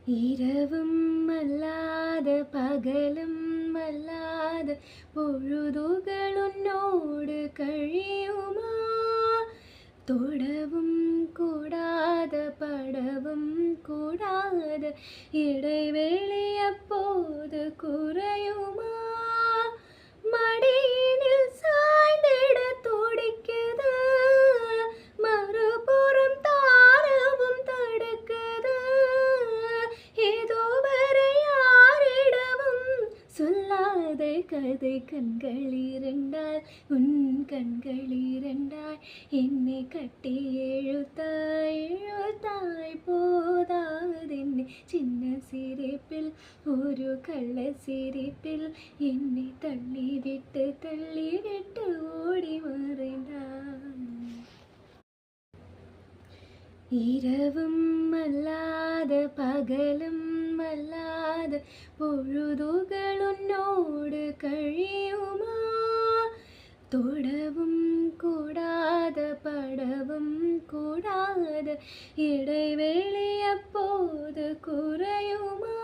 இரவும் அல்லாத பகலும் அல்லாத பொழுதுகள் உன்னோடு கழியுமா? தொடவும் கூடாத படவும் கூடாத இடைவெளி அப்போது குறையுமா? மடியினில் சாய்ந்திட துடிக்குது, மறுபுறம் தாரவும் தடுக்குது. ஏதோ வரை யாரிடமும் சொல்லாத கதை கண்கள் இரண்டால், உன் கண்கள் இரண்டாய் என்னை கட்டி எழுத்தாய் எழுத்தாய் போதாதென்னை சின்ன சிரிப்பில் ஒரு கள்ள சிரிப்பில் என்னை தள்ளிவிட்டு ஓடி மறைந்தாய். இரவும் அல்லாத பகலும் அல்லாத பொழுதுகள் உன்னோடு கழியுமா? தொடவும் கூடாத படவும் கூடாத இடைவெளி அப்போது குறையுமா?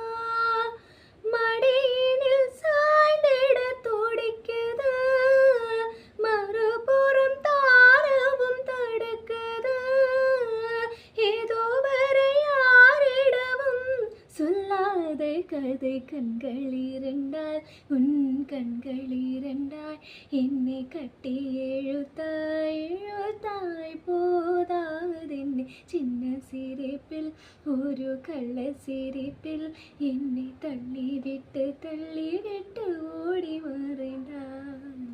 மடியினில் சாய்ந்திட துடிக்குது, மறுபுறம் தாரவும் தடுக்குது. ஏதோ வரை யாரிடமும் சொல்லாத கதை கண்கள் இரண்டால், உன் கண்கள் இரண்டாய் என்னை கட்டி எழுத்தாய் எழுத்தாய் போதாதென்னை சின்ன சிரிப்பில் ஒரு கள்ள சிரிப்பில் என்னை தள்ளிவிட்டு ஓடி மறைந்தாய்.